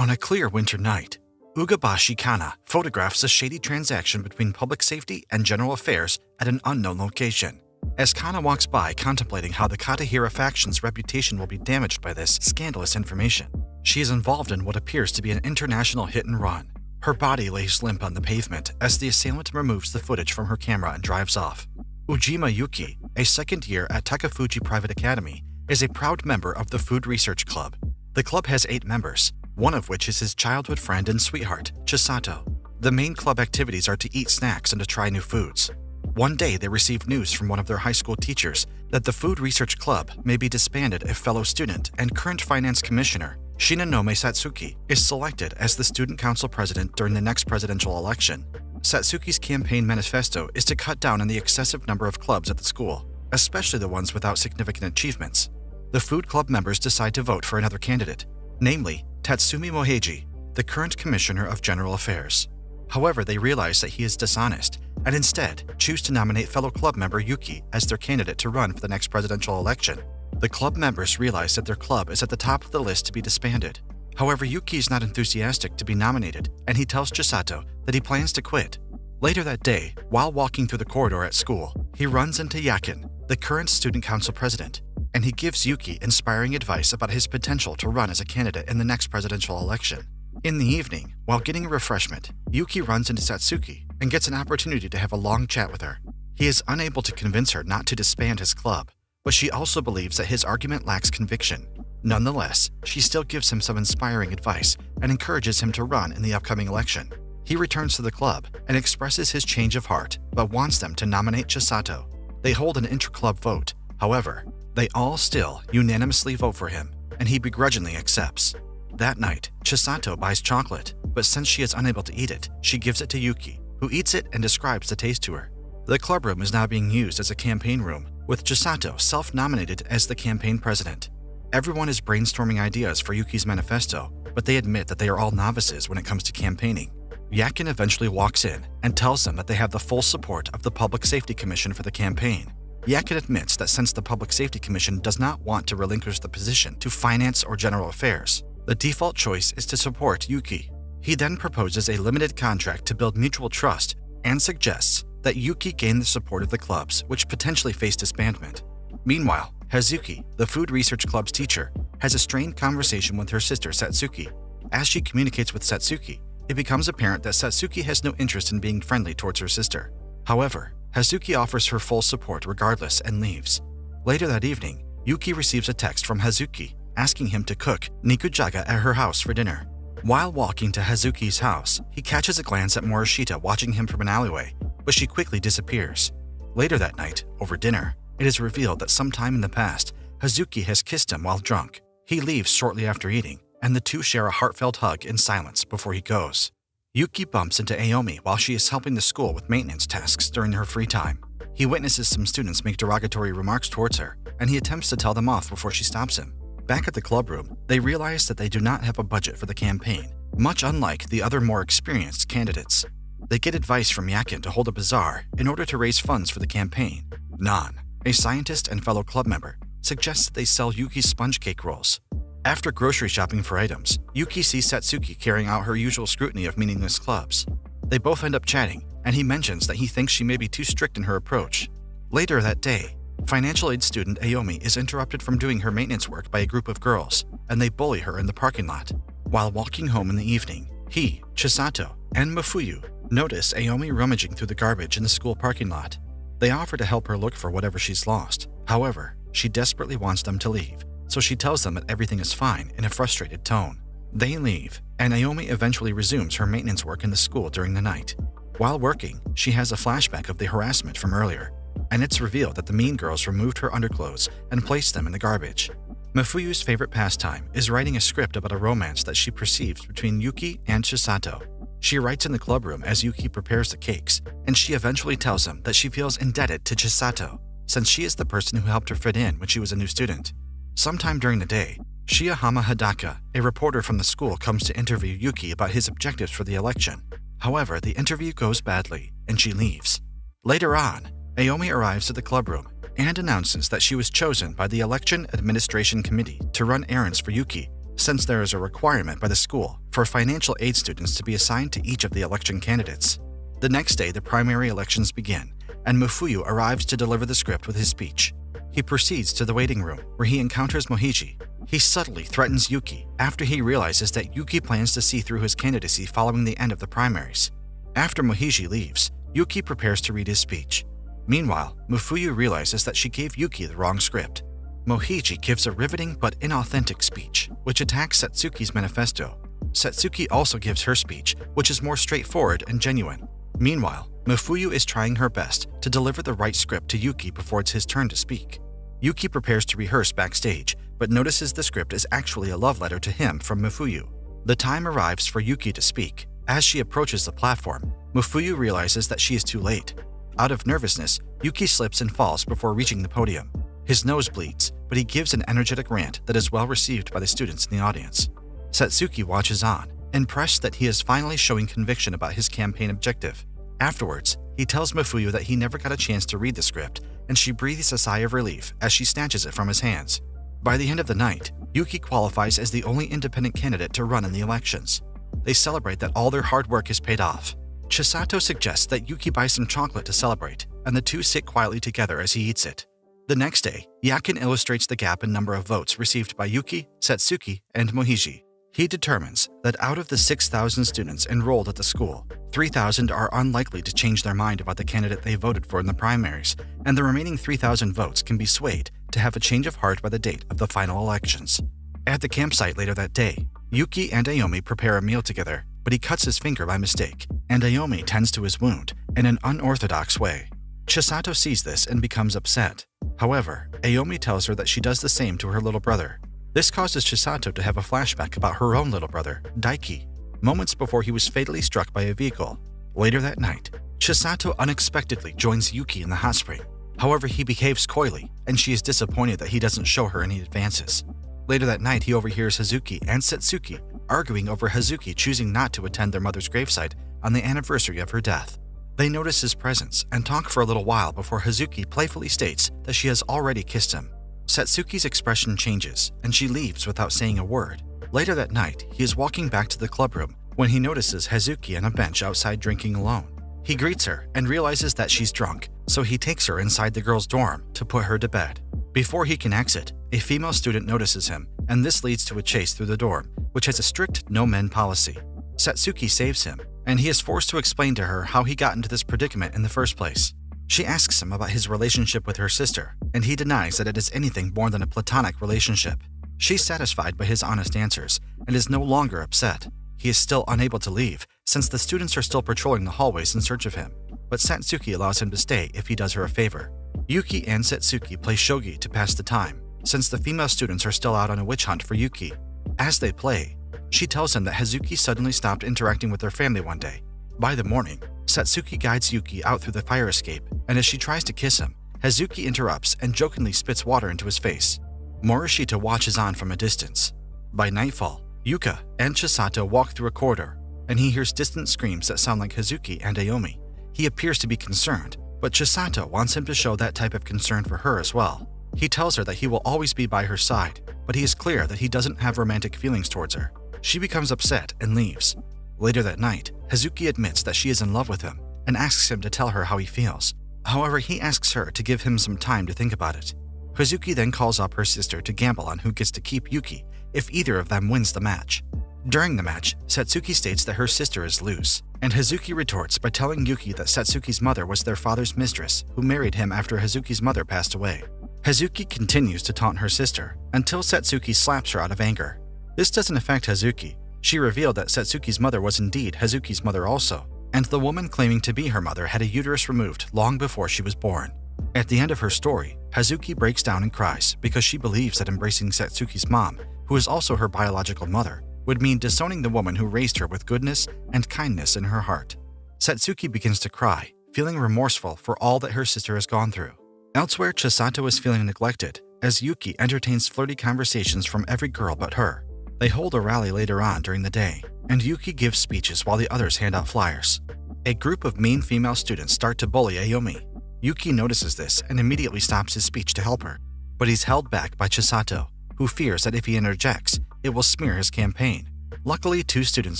On a clear winter night, Ugabashi Kana photographs a shady transaction between public safety and general affairs at an unknown location. As Kana walks by contemplating how the Katahira faction's reputation will be damaged by this scandalous information, she is involved in what appears to be an international hit-and-run. Her body lays limp on the pavement as the assailant removes the footage from her camera and drives off. Ujima Yuki, a second year at Takafuji Private Academy, is a proud member of the Food Research Club. The club has 8 members, one of which is his childhood friend and sweetheart, Chisato. The main club activities are to eat snacks and to try new foods. One day they receive news from one of their high school teachers that the Food Research Club may be disbanded if fellow student and current finance commissioner Shinonome Satsuki is selected as the student council president during the next presidential election. Satsuki's campaign manifesto is to cut down on the excessive number of clubs at the school, especially the ones without significant achievements. The food club members decide to vote for another candidate, namely Tatsumi Moheiji, the current commissioner of general affairs. However, they realize that he is dishonest and instead choose to nominate fellow club member Yuki as their candidate to run for the next presidential election. The club members realize that their club is at the top of the list to be disbanded. However, Yuki is not enthusiastic to be nominated, and he tells Chisato that he plans to quit. Later that day, while walking through the corridor at school, he runs into Yakin, the current student council president, and he gives Yuki inspiring advice about his potential to run as a candidate in the next presidential election. In the evening, while getting a refreshment, Yuki runs into Satsuki and gets an opportunity to have a long chat with her. He is unable to convince her not to disband his club, but she also believes that his argument lacks conviction. Nonetheless, she still gives him some inspiring advice and encourages him to run in the upcoming election. He returns to the club and expresses his change of heart, but wants them to nominate Chisato. They hold an inter-club vote. However, they all still unanimously vote for him, and he begrudgingly accepts. That night, Chisato buys chocolate, but since she is unable to eat it, she gives it to Yuki, who eats it and describes the taste to her. The clubroom is now being used as a campaign room, with Chisato self-nominated as the campaign president. Everyone is brainstorming ideas for Yuki's manifesto, but they admit that they are all novices when it comes to campaigning. Yakin eventually walks in and tells them that they have the full support of the Public Safety Commission for the campaign. Yakin admits that since the Public Safety Commission does not want to relinquish the position to finance or general affairs, the default choice is to support Yuki. He then proposes a limited contract to build mutual trust and suggests that Yuki gain the support of the clubs, which potentially face disbandment. Meanwhile, Hazuki, the Food Research Club's teacher, has a strained conversation with her sister Satsuki. As she communicates with Satsuki, it becomes apparent that Satsuki has no interest in being friendly towards her sister. However, Hazuki offers her full support regardless and leaves. Later that evening, Yuki receives a text from Hazuki asking him to cook nikujaga at her house for dinner. While walking to Hazuki's house, he catches a glance at Morishita watching him from an alleyway, but she quickly disappears. Later that night, over dinner, it is revealed that sometime in the past, Hazuki has kissed him while drunk. He leaves shortly after eating, and the two share a heartfelt hug in silence before he goes. Yuki bumps into Aomi while she is helping the school with maintenance tasks during her free time. He witnesses some students make derogatory remarks towards her, and he attempts to tell them off before she stops him. Back at the clubroom, they realize that they do not have a budget for the campaign, much unlike the other more experienced candidates. They get advice from Yakin to hold a bazaar in order to raise funds for the campaign. Nan, a scientist and fellow club member, suggests that they sell Yuki's sponge cake rolls. After grocery shopping for items, Yuki sees Satsuki carrying out her usual scrutiny of meaningless clubs. They both end up chatting, and he mentions that he thinks she may be too strict in her approach. Later that day, financial aid student Aomi is interrupted from doing her maintenance work by a group of girls, and they bully her in the parking lot. While walking home in the evening, he, Chisato, and Mafuyu notice Aomi rummaging through the garbage in the school parking lot. They offer to help her look for whatever she's lost. However, she desperately wants them to leave, so she tells them that everything is fine in a frustrated tone. They leave, and Aomi eventually resumes her maintenance work in the school during the night. While working, she has a flashback of the harassment from earlier, and it's revealed that the mean girls removed her underclothes and placed them in the garbage. Mafuyu's favorite pastime is writing a script about a romance that she perceives between Yuki and Chisato. She writes in the clubroom as Yuki prepares the cakes, and she eventually tells him that she feels indebted to Chisato, since she is the person who helped her fit in when she was a new student. Sometime during the day, Shiyahama Hidaka, a reporter from the school, comes to interview Yuki about his objectives for the election. However, the interview goes badly, and she leaves. Later on, Aomi arrives at the clubroom and announces that she was chosen by the Election Administration Committee to run errands for Yuki, since there is a requirement by the school for financial aid students to be assigned to each of the election candidates. The next day, the primary elections begin, and Muffuyu arrives to deliver the script with his speech. He proceeds to the waiting room, where he encounters Mohiji. He subtly threatens Yuki after he realizes that Yuki plans to see through his candidacy following the end of the primaries. After Mohiji leaves, Yuki prepares to read his speech. Meanwhile, Muffuyu realizes that she gave Yuki the wrong script. Mohiji gives a riveting but inauthentic speech, which attacks Satsuki's manifesto. Satsuki also gives her speech, which is more straightforward and genuine. Meanwhile, Muffuyu is trying her best to deliver the right script to Yuki before it's his turn to speak. Yuki prepares to rehearse backstage, but notices the script is actually a love letter to him from Muffuyu. The time arrives for Yuki to speak. As she approaches the platform, Muffuyu realizes that she is too late. Out of nervousness, Yuki slips and falls before reaching the podium. His nose bleeds, but he gives an energetic rant that is well received by the students in the audience. Satsuki watches on, impressed that he is finally showing conviction about his campaign objective. Afterwards, he tells Muffuyu that he never got a chance to read the script, and she breathes a sigh of relief as she snatches it from his hands. By the end of the night, Yuki qualifies as the only independent candidate to run in the elections. They celebrate that all their hard work is paid off. Chisato suggests that Yuki buy some chocolate to celebrate, and the two sit quietly together as he eats it. The next day, Yakin illustrates the gap in number of votes received by Yuki, Satsuki, and Mohiji. He determines that out of the 6,000 students enrolled at the school, 3,000 are unlikely to change their mind about the candidate they voted for in the primaries, and the remaining 3,000 votes can be swayed to have a change of heart by the date of the final elections. At the campsite later that day, Yuki and Aomi prepare a meal together, but he cuts his finger by mistake, and Aomi tends to his wound in an unorthodox way. Chisato sees this and becomes upset. However, Aomi tells her that she does the same to her little brother. This causes Chisato to have a flashback about her own little brother, Daiki, moments before he was fatally struck by a vehicle. Later that night, Chisato unexpectedly joins Yuki in the hot spring. However, he behaves coyly, and she is disappointed that he doesn't show her any advances. Later that night, he overhears Hazuki and Satsuki arguing over Hazuki choosing not to attend their mother's gravesite on the anniversary of her death. They notice his presence and talk for a little while before Hazuki playfully states that she has already kissed him. Satsuki's expression changes, and she leaves without saying a word. Later that night, he is walking back to the clubroom when he notices Hazuki on a bench outside drinking alone. He greets her and realizes that she's drunk, so he takes her inside the girl's dorm to put her to bed. Before he can exit, a female student notices him, and this leads to a chase through the dorm, which has a strict no-men policy. Satsuki saves him, and he is forced to explain to her how he got into this predicament in the first place. She asks him about his relationship with her sister, and he denies that it is anything more than a platonic relationship. She's satisfied by his honest answers and is no longer upset. He is still unable to leave, since the students are still patrolling the hallways in search of him, but Satsuki allows him to stay if he does her a favor. Yuki and Satsuki play shogi to pass the time, since the female students are still out on a witch hunt for Yuki. As they play, she tells him that Hazuki suddenly stopped interacting with her family one day. By the morning, Satsuki guides Yuki out through the fire escape, and as she tries to kiss him, Hazuki interrupts and jokingly spits water into his face. Morishita watches on from a distance. By nightfall, Yuka and Chisato walk through a corridor, and he hears distant screams that sound like Hazuki and Aomi. He appears to be concerned, but Chisato wants him to show that type of concern for her as well. He tells her that he will always be by her side, but he is clear that he doesn't have romantic feelings towards her. She becomes upset and leaves. Later that night, Hazuki admits that she is in love with him and asks him to tell her how he feels. However, he asks her to give him some time to think about it. Hazuki then calls up her sister to gamble on who gets to keep Yuki if either of them wins the match. During the match, Satsuki states that her sister is loose, and Hazuki retorts by telling Yuki that Satsuki's mother was their father's mistress who married him after Hazuki's mother passed away. Hazuki continues to taunt her sister until Satsuki slaps her out of anger. This doesn't affect Hazuki. She revealed that Satsuki's mother was indeed Hazuki's mother also, and the woman claiming to be her mother had a uterus removed long before she was born. At the end of her story, Hazuki breaks down and cries because she believes that embracing Satsuki's mom, who is also her biological mother, would mean disowning the woman who raised her with goodness and kindness in her heart. Satsuki begins to cry, feeling remorseful for all that her sister has gone through. Elsewhere, Chisato is feeling neglected, as Yuki entertains flirty conversations from every girl but her. They hold a rally later on during the day, and Yuki gives speeches while the others hand out flyers. A group of mean female students start to bully Aomi. Yuki notices this and immediately stops his speech to help her, but he's held back by Chisato, who fears that if he interjects, it will smear his campaign. Luckily, 2 students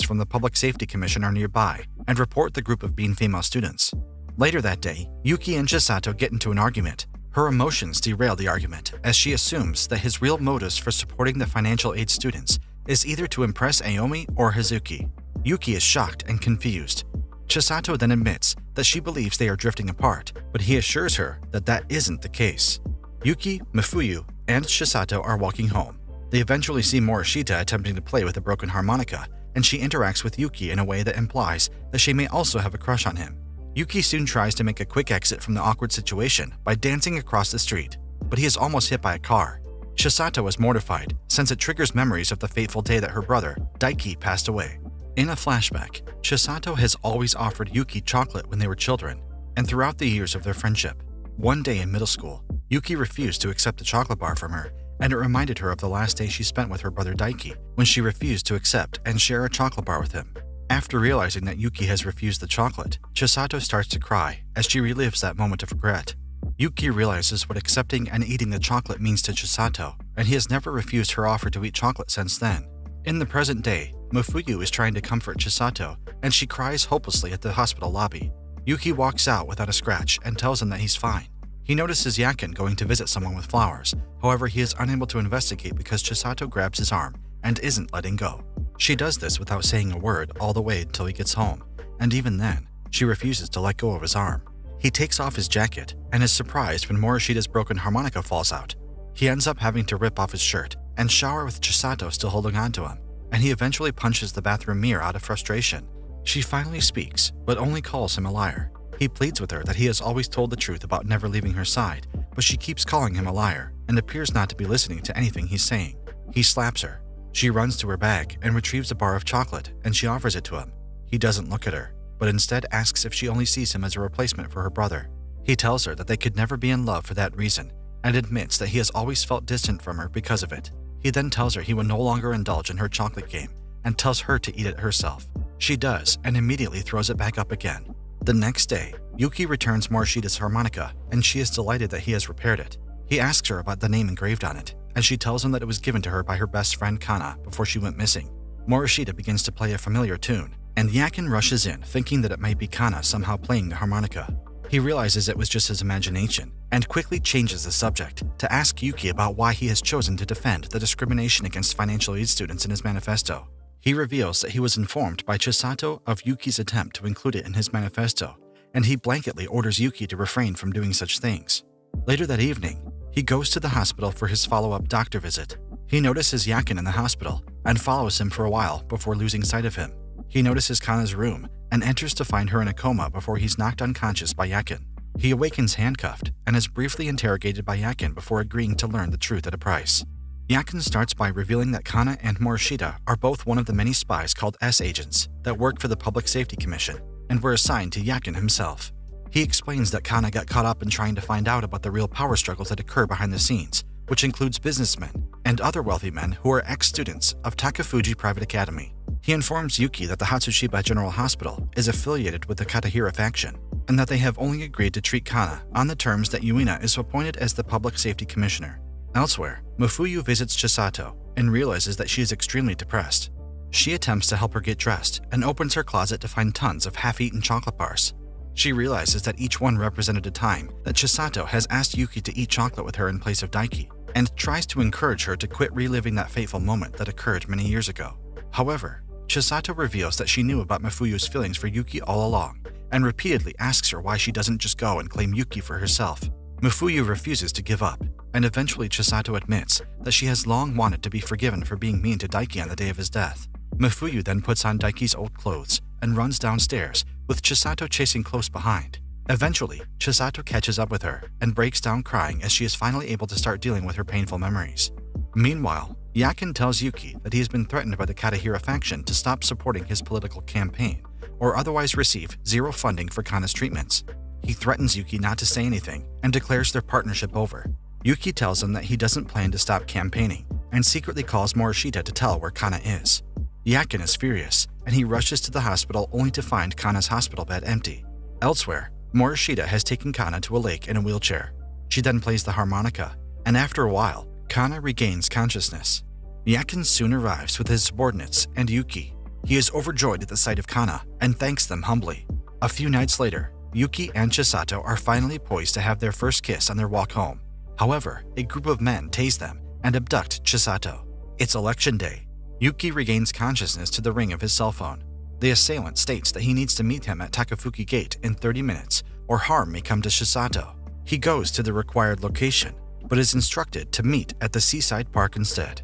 from the Public Safety Commission are nearby and report the group of being female students. Later that day, Yuki and Chisato get into an argument. Her emotions derail the argument as she assumes that his real motives for supporting the financial aid students is either to impress Aomi or Hazuki. Yuki is shocked and confused. Chisato then admits that she believes they are drifting apart, but he assures her that that isn't the case. Yuki, Mifuyu, and Chisato are walking home. They eventually see Morishita attempting to play with a broken harmonica, and she interacts with Yuki in a way that implies that she may also have a crush on him. Yuki soon tries to make a quick exit from the awkward situation by dancing across the street, but he is almost hit by a car. Chisato is mortified since it triggers memories of the fateful day that her brother, Daiki, passed away. In a flashback, Chisato has always offered Yuki chocolate when they were children, and throughout the years of their friendship. One day in middle school, Yuki refused to accept a chocolate bar from her, and it reminded her of the last day she spent with her brother Daiki when she refused to accept and share a chocolate bar with him. After realizing that Yuki has refused the chocolate, Chisato starts to cry as she relives that moment of regret. Yuki realizes what accepting and eating the chocolate means to Chisato, and he has never refused her offer to eat chocolate since then. In the present day, Mifuyu is trying to comfort Chisato, and she cries hopelessly at the hospital lobby. Yuki walks out without a scratch and tells him that he's fine. He notices Yakin going to visit someone with flowers. However, he is unable to investigate because Chisato grabs his arm and isn't letting go. She does this without saying a word all the way until he gets home, and even then, she refuses to let go of his arm. He takes off his jacket and is surprised when Morishita's broken harmonica falls out. He ends up having to rip off his shirt and shower with Chisato still holding on to him, and he eventually punches the bathroom mirror out of frustration. She finally speaks, but only calls him a liar. He pleads with her that he has always told the truth about never leaving her side, but she keeps calling him a liar and appears not to be listening to anything he's saying. He slaps her. She runs to her bag and retrieves a bar of chocolate, and she offers it to him. He doesn't look at her, but instead asks if she only sees him as a replacement for her brother. He tells her that they could never be in love for that reason, and admits that he has always felt distant from her because of it. He then tells her he will no longer indulge in her chocolate game, and tells her to eat it herself. She does, and immediately throws it back up again. The next day, Yuki returns Morishita's harmonica, and she is delighted that he has repaired it. He asks her about the name engraved on it, and she tells him that it was given to her by her best friend Kana before she went missing. Morishita begins to play a familiar tune, and Yakin rushes in, thinking that it might be Kana somehow playing the harmonica. He realizes it was just his imagination, and quickly changes the subject to ask Yuki about why he has chosen to defend the discrimination against financial aid students in his manifesto. He reveals that he was informed by Chisato of Yuki's attempt to include it in his manifesto, and he blanketly orders Yuki to refrain from doing such things. Later that evening, he goes to the hospital for his follow-up doctor visit. He notices Yakin in the hospital and follows him for a while before losing sight of him. He notices Kana's room and enters to find her in a coma before he's knocked unconscious by Yakin. He awakens handcuffed and is briefly interrogated by Yakin before agreeing to learn the truth at a price. Yakin starts by revealing that Kana and Morishita are both one of the many spies called S-agents that work for the Public Safety Commission and were assigned to Yakin himself. He explains that Kana got caught up in trying to find out about the real power struggles that occur behind the scenes, which includes businessmen and other wealthy men who are ex-students of Takafuji Private Academy. He informs Yuki that the Hatsushiba General Hospital is affiliated with the Katahira faction, and that they have only agreed to treat Kana on the terms that Yuina is appointed as the Public Safety Commissioner. Elsewhere, Mifuyu visits Chisato and realizes that she is extremely depressed. She attempts to help her get dressed and opens her closet to find tons of half-eaten chocolate bars. She realizes that each one represented a time that Chisato has asked Yuki to eat chocolate with her in place of Daiki, and tries to encourage her to quit reliving that fateful moment that occurred many years ago. However, Chisato reveals that she knew about Mifuyu's feelings for Yuki all along, and repeatedly asks her why she doesn't just go and claim Yuki for herself. Mifuyu refuses to give up, and eventually Chisato admits that she has long wanted to be forgiven for being mean to Daiki on the day of his death. Mifuyu then puts on Daiki's old clothes and runs downstairs, with Chisato chasing close behind. Eventually, Chisato catches up with her and breaks down crying as she is finally able to start dealing with her painful memories. Meanwhile, Yakin tells Yuki that he has been threatened by the Katahira faction to stop supporting his political campaign, or otherwise receive zero funding for Kana's treatments. He threatens Yuki not to say anything and declares their partnership over. Yuki tells him that he doesn't plan to stop campaigning and secretly calls Morishita to tell where Kana is. Yakin is furious, and he rushes to the hospital only to find Kana's hospital bed empty. Elsewhere, Morishita has taken Kana to a lake in a wheelchair. She then plays the harmonica, and after a while, Kana regains consciousness. Yakin soon arrives with his subordinates and Yuki. He is overjoyed at the sight of Kana and thanks them humbly. A few nights later, Yuki and Chisato are finally poised to have their first kiss on their walk home. However, a group of men tase them and abduct Chisato. It's election day. Yuki regains consciousness to the ring of his cell phone. The assailant states that he needs to meet him at Takafuki Gate in 30 minutes or harm may come to Chisato. He goes to the required location, but is instructed to meet at the seaside park instead.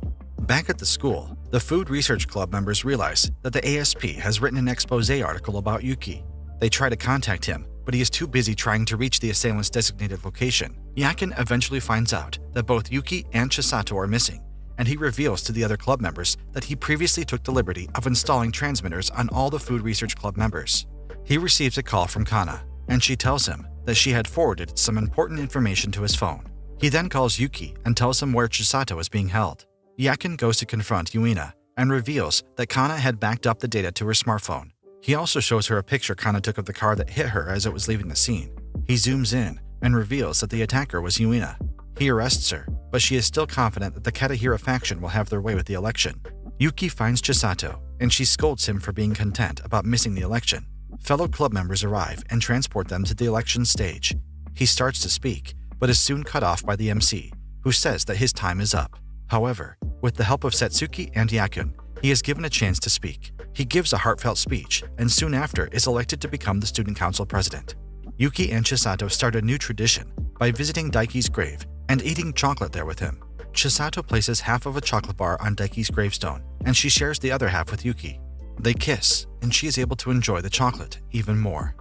Back at the school, the Food Research Club members realize that the ASP has written an expose article about Yuki. They try to contact him, but he is too busy trying to reach the assailant's designated location. Yakin eventually finds out that both Yuki and Chisato are missing, and he reveals to the other club members that he previously took the liberty of installing transmitters on all the Food Research Club members. He receives a call from Kana, and she tells him that she had forwarded some important information to his phone. He then calls Yuki and tells him where Chisato is being held. Yakin goes to confront Yuina and reveals that Kana had backed up the data to her smartphone. He also shows her a picture Kana took of the car that hit her as it was leaving the scene. He zooms in and reveals that the attacker was Yuina. He arrests her, but she is still confident that the Katahira faction will have their way with the election. Yuki finds Chisato, and she scolds him for being content about missing the election. Fellow club members arrive and transport them to the election stage. He starts to speak, but is soon cut off by the MC, who says that his time is up. However, with the help of Setsuki and Yakin, he is given a chance to speak. He gives a heartfelt speech, and soon after is elected to become the student council president. Yuki and Chisato start a new tradition by visiting Daiki's grave and eating chocolate there with him. Chisato places half of a chocolate bar on Daiki's gravestone, and she shares the other half with Yuki. They kiss, and she is able to enjoy the chocolate even more.